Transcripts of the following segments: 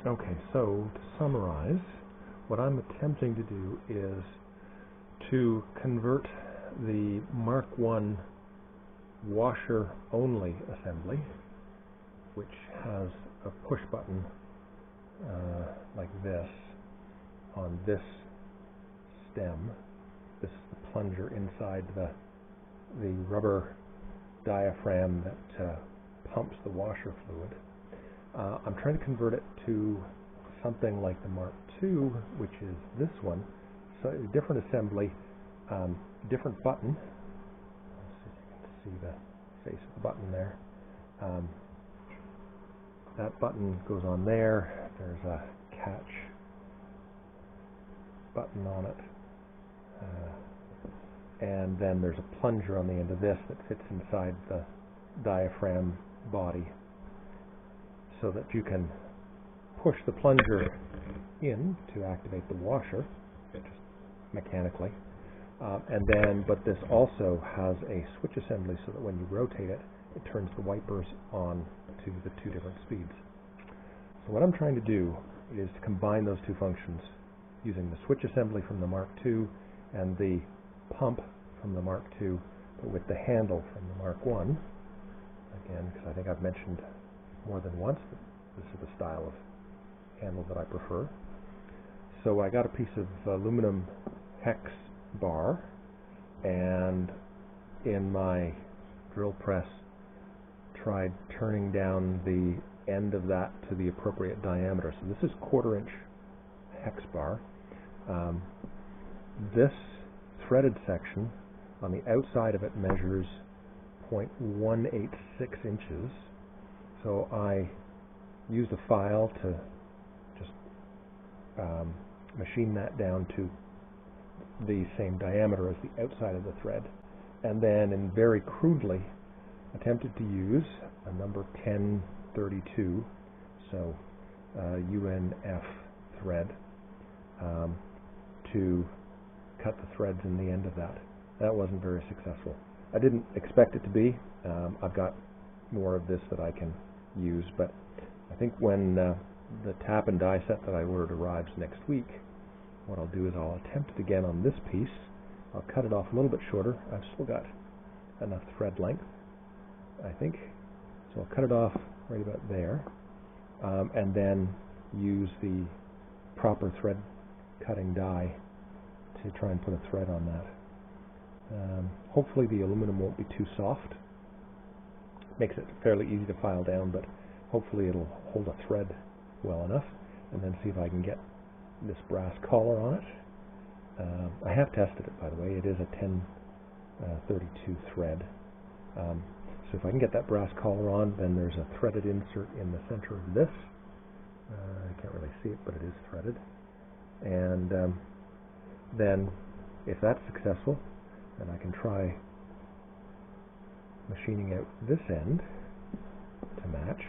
Okay, so to summarize, what I'm attempting to do is to convert the Mark I washer-only assembly, which has a push button like this on this stem. This is the plunger inside the rubber diaphragm that pumps the washer fluid. I'm trying to convert it to something like the Mark II, which is this one. So a different assembly, different button. Let's see if you can see the face of the button there. That button goes on there. There's a catch button on it. And then there's a plunger on the end of this that fits inside the diaphragm body so that you can push the plunger in to activate the washer, just mechanically. But this also has a switch assembly so that when you rotate it, it turns the wipers on to the two different speeds. So what I'm trying to do is to combine those two functions using the switch assembly from the Mark II and the pump from the Mark II, but with the handle from the Mark I. Again, because I think I've mentioned more than once that this is the style of handle that I prefer. So I got a piece of aluminum hex bar, and in my drill press tried turning down the end of that to the appropriate diameter. So this is 1/4 inch hex bar. This threaded section on the outside of it measures 0.186 inches. So I used a file to just machine that down to the same diameter as the outside of the thread, and then very crudely attempted to use a number 1032, so UNF thread, to cut the threads in the end of that. That wasn't very successful. I didn't expect it to be. I've got more of this that I can use, but I think when the tap and die set that I ordered arrives next week, what I'll do is I'll attempt it again on this piece. I'll cut it off a little bit shorter. I've still got enough thread length, I think. So I'll cut it off right about there, and then use the proper thread cutting die to try and put a thread on that. Hopefully the aluminum won't be too soft. Makes it fairly easy to file down, but hopefully it'll hold a thread well enough. And then see if I can get this brass collar on it. I have tested it, by the way. It is a 1032 thread. So if I can get that brass collar on, then there's a threaded insert in the center of this. I can't really see it, but it is threaded. And then if that's successful, then I can try machining out this end to match.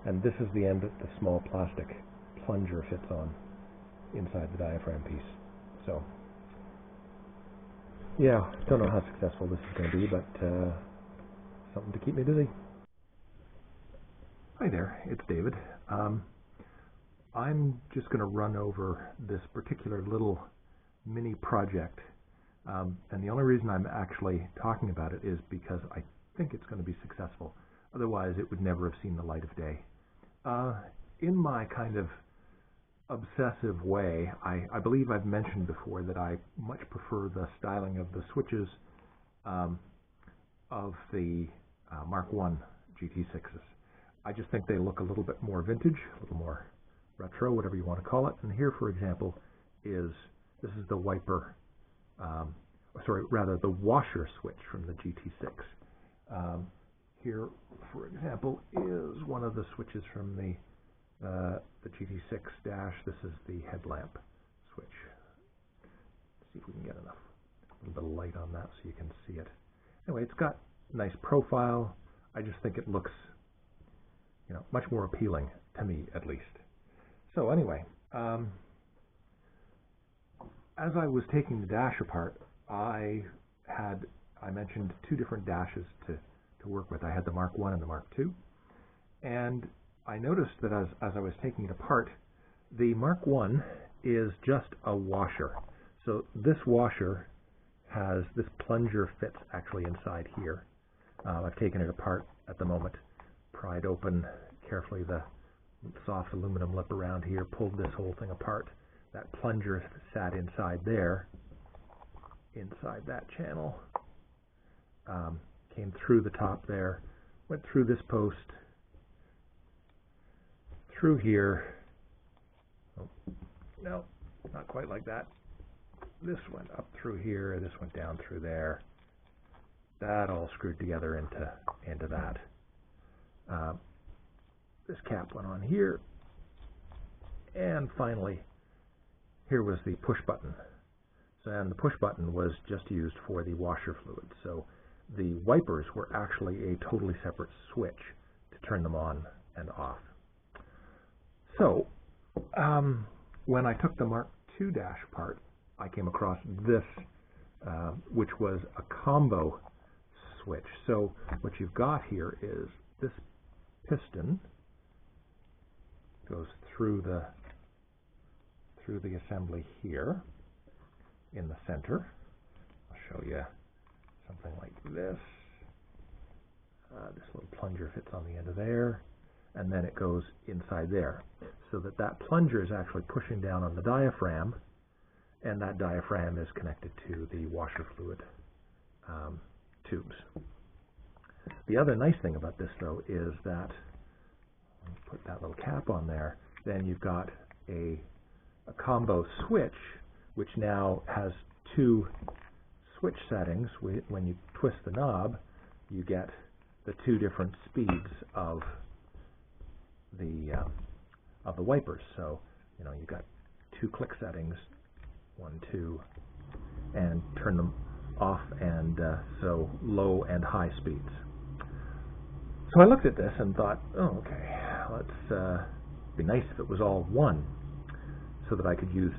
And this is the end that the small plastic plunger fits on inside the diaphragm piece. So, yeah, don't know how successful this is going to be, but something to keep me busy. Hi there, it's David. I'm just going to run over this particular little mini project, and the only reason I'm actually talking about it is because I think it's going to be successful. Otherwise, it would never have seen the light of day. In my kind of obsessive way, I believe I've mentioned before that I much prefer the styling of the switches of the Mark I GT6s. I just think they look a little bit more vintage, a little more retro, whatever you want to call it. And here, for example, this is the wiper, the washer switch from the GT6. Here, for example, is one of the switches from the GT6 dash. This is the headlamp switch. Let's see if we can get enough, a little bit of light on that so you can see it. Anyway, it's got a nice profile. I just think it looks, much more appealing to me, at least. So anyway, as I was taking the dash apart, I mentioned two different dashes to work with. I had the Mark I and the Mark II, and I noticed that as I was taking it apart, the Mark I is just a washer. So this washer has, this plunger fits actually inside here. I've taken it apart at the moment, pried open carefully the soft aluminum lip around here, pulled this whole thing apart. That plunger sat inside there, inside that channel, came through the top there, went through this post, through here. Oh, no, not quite like that. This went up through here, this went down through there. That all screwed together into that. This cap went on here, and finally, here was the push button. And the push button was just used for the washer fluid. So the wipers were actually a totally separate switch to turn them on and off. So when I took the Mark II dash apart, I came across this, which was a combo switch. So what you've got here is this piston goes through the assembly here in the center. I'll show you something like this. This little plunger fits on the end of there, and then it goes inside there, so that plunger is actually pushing down on the diaphragm, and that diaphragm is connected to the washer fluid tubes. The other nice thing about this, though, is that, put that little cap on there, then you've got a combo switch, which now has two switch settings. When you twist the knob, you get the two different speeds of the wipers. So, you know, you've got two click settings, 1, 2, and turn them off, and so low and high speeds. So I looked at this and thought, oh, okay, let's be nice if it was all one, so that I could use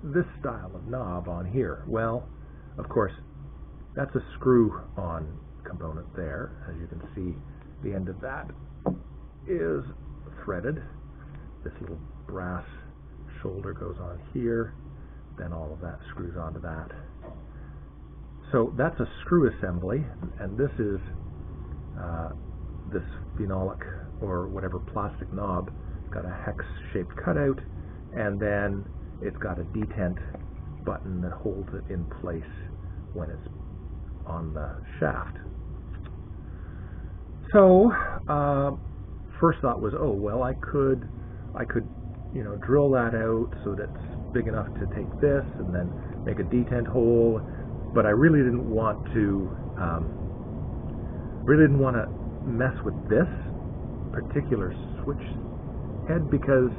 this style of knob on here. Well, of course, that's a screw-on component there. As you can see, the end of that is threaded. This little brass shoulder goes on here, then all of that screws onto that. So that's a screw assembly, and this is this phenolic or whatever plastic knob. It's got a hex-shaped cutout, and then it's got a detent button that holds it in place when it's on the shaft. So first thought was, oh well, I could drill that out so that it's big enough to take this and then make a detent hole, but I really didn't want to mess with this particular switch head, because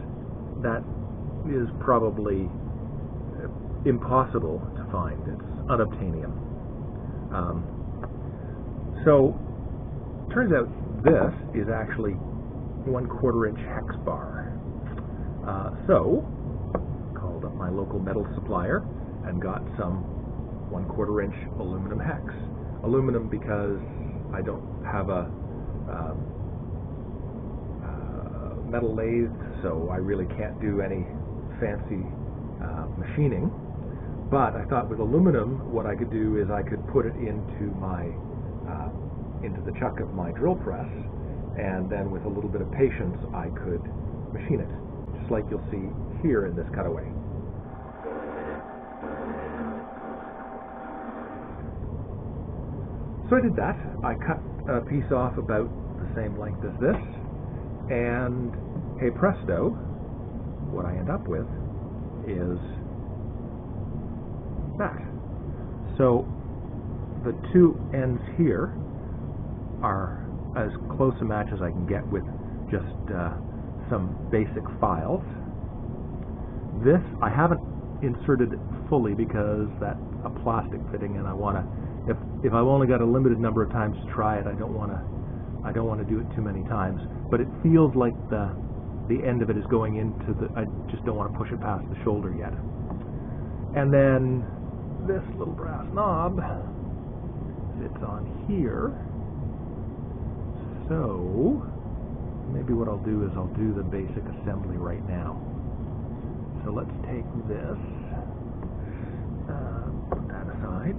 that is probably impossible to find. It's unobtainium. So turns out this is actually 1/4 inch hex bar. So called up my local metal supplier and got some 1/4 inch aluminum hex. Aluminum because I don't have a metal lathe, so I really can't do any fancy machining. But I thought with aluminum, what I could do is I could put it into the chuck of my drill press, and then with a little bit of patience, I could machine it, just like you'll see here in this cutaway. So I did that. I cut a piece off about the same length as this, and hey presto, what I end up with is that. So the two ends here are as close a match as I can get with just some basic files. This I haven't inserted fully because that's a plastic fitting, and I want to, if I've only got a limited number of times to try it, I don't want to do it too many times. But it feels like the end of it is going into the, I just don't want to push it past the shoulder yet. And then this little brass knob sits on here. So maybe what I'll do is I'll do the basic assembly right now. So let's take this, put that aside.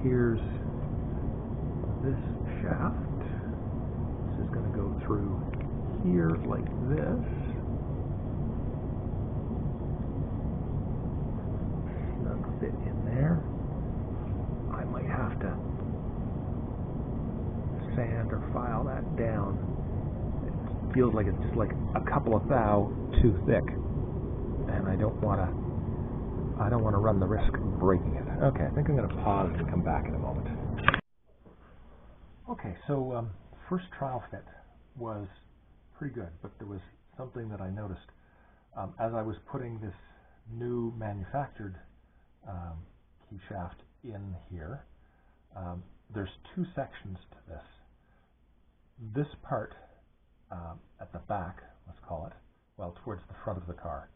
Here's this shaft. This is going to go through here like this. Snug fit in there. I might have to sand or file that down. It feels like it's just like a couple of thou too thick, and I don't want to run the risk of breaking it. Okay, I think I'm going to pause and come back in a moment. Okay, so first trial fit was pretty good, but there was something that I noticed as I was putting this new manufactured key shaft in here. There's two sections to this. This part at the back, let's call it, well, towards the front of the car.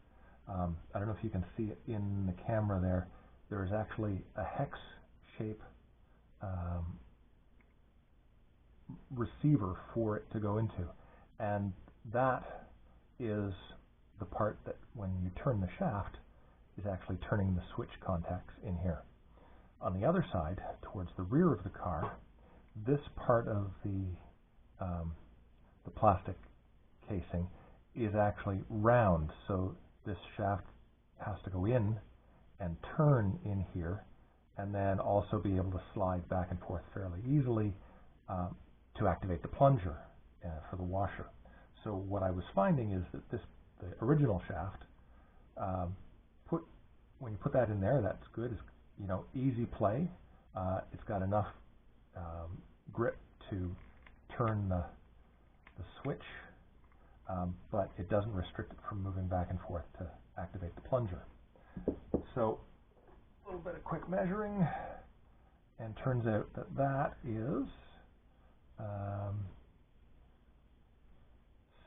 I don't know if you can see it in the camera there. There is actually a hex shape receiver for it to go into, and that is the part that when you turn the shaft is actually turning the switch contacts in here. On the other side, towards the rear of the car, this part of the plastic casing is actually round, so this shaft has to go in and turn in here, and then also be able to slide back and forth fairly easily to activate the plunger for the washer. So what I was finding is that the original shaft, when you put that in there, that's good. It's, easy play. It's got enough grip to turn the switch, but it doesn't restrict it from moving back and forth to activate the plunger. So a little bit of quick measuring, and turns out that that is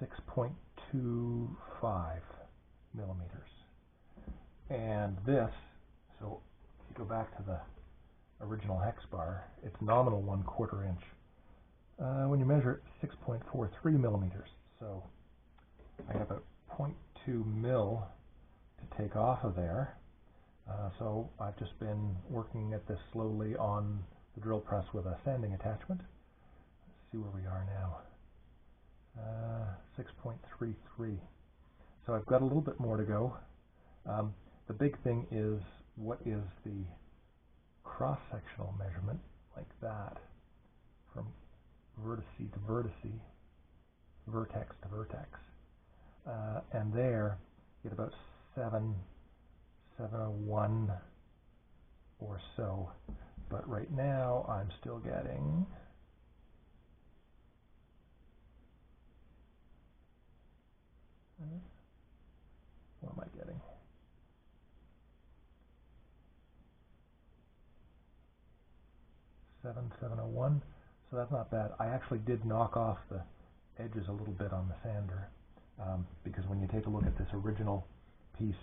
6.25 millimeters. And this, so if you go back to the original hex bar, it's nominal 1/4 inch. When you measure it, 6.43 millimeters. So I have a 0.2 mil to take off of there. So I've just been working at this slowly on the drill press with a sanding attachment. Let's see where we are now. 6.33. So I've got a little bit more to go. The big thing is, what is the cross-sectional measurement, like that, from vertex to vertex, and there you get about 701 or so, but right now I'm still getting what am I getting? 701, so that's not bad. I actually did knock off the edges a little bit on the sander, because when you take a look at this original piece,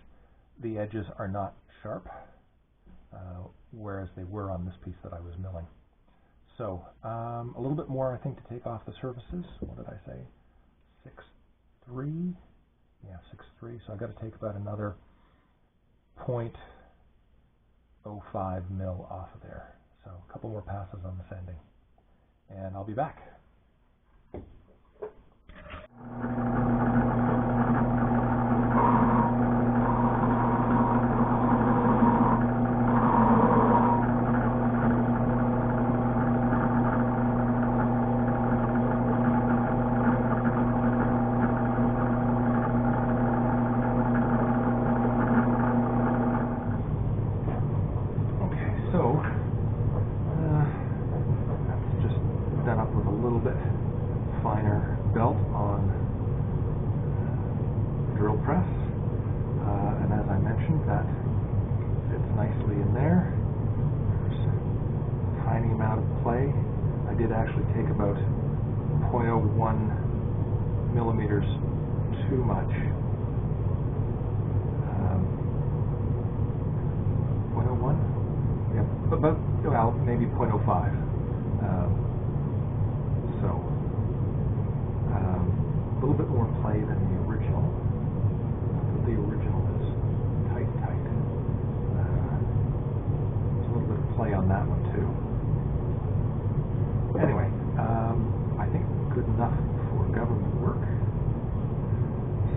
the edges are not sharp, whereas they were on this piece that I was milling. So a little bit more, I think, to take off the surfaces. What did I say? 6.3? Yeah, 6.3. So I've got to take about another 0.05 mil off of there. So a couple more passes on the sanding, and I'll be back. Belt on the drill press, and as I mentioned, that fits nicely in there. There's a tiny amount of play. I did actually take about 0.01 millimeters too much. 0.01? Yeah, about, well, maybe 0.05. little bit more play than the original. The original is tight. There's a little bit of play on that one too. Anyway, I think good enough for government work.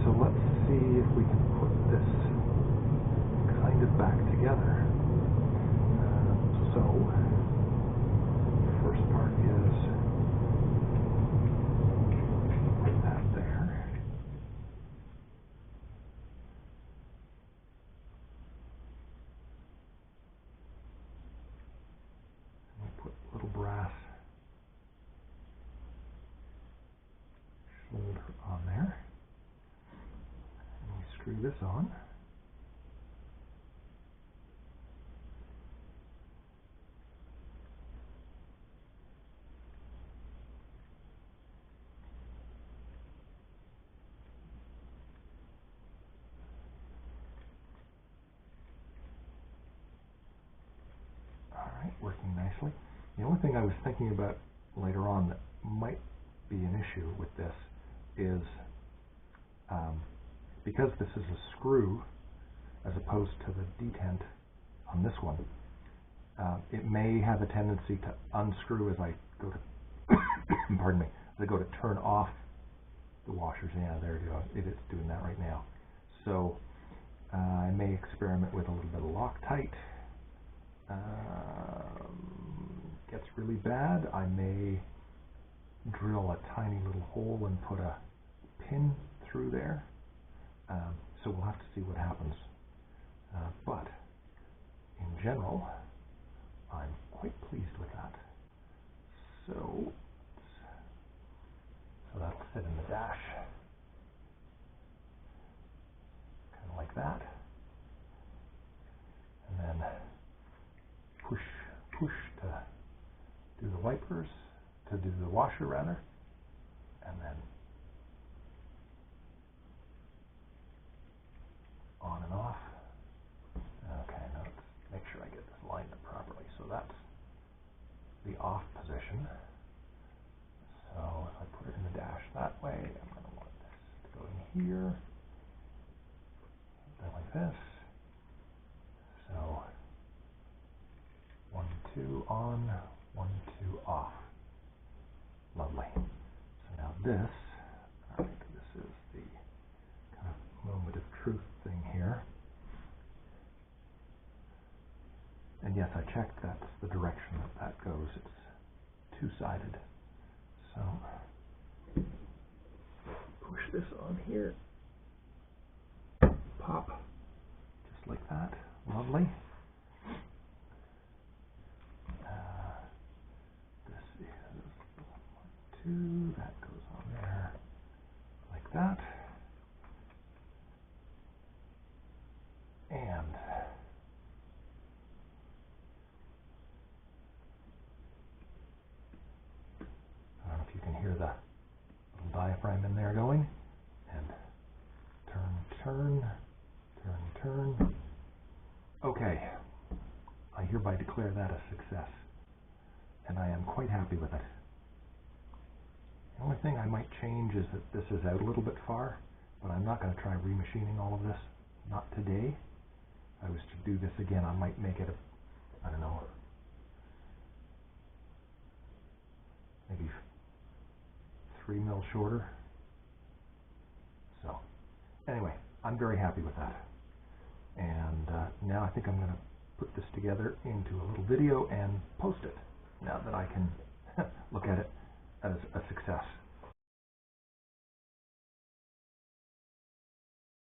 So let's see if we can put this kind of back together. So the first part is put that there. And we'll put a little brass shoulder on there. And we screw this on. Working nicely. The only thing I was thinking about later on that might be an issue with this is because this is a screw as opposed to the detent on this one, it may have a tendency to unscrew as I go to pardon me, as I go to turn off the washers. Yeah, there you go. It is doing that right now. So I may experiment with a little bit of Loctite. Gets really bad, I may drill a tiny little hole and put a pin through there. So we'll have to see what happens. But in general, I'm quite pleased with that. So that'll sit in the dash, kind of like that, and then push to do the wipers, to do the washer rather, and then on and off. Okay, now let's make sure I get this lined up properly. So that's the off position. So if I put it in the dash that way, I'm going to want this to go in here, like this. So 1, 2 on, 1, 2 off. Lovely. So now this, I think this is the kind of moment of truth thing here. And yes, I checked that's the direction that goes. It's two-sided. So push this on here. Pop. Just like that. Lovely. This is 1, 2. That goes on there like that. And I don't know if you can hear the little diaphragm in there going. And turn. Okay. I hereby declare that a success. And I am quite happy with it. The only thing I might change is that this is out a little bit far, but I'm not going to try remachining all of this. Not today. If I was to do this again, I might make it I don't know, maybe 3 mil shorter. So, anyway, I'm very happy with that. And now I think I'm going to put this together into a little video and post it, now that I can look at it as a success.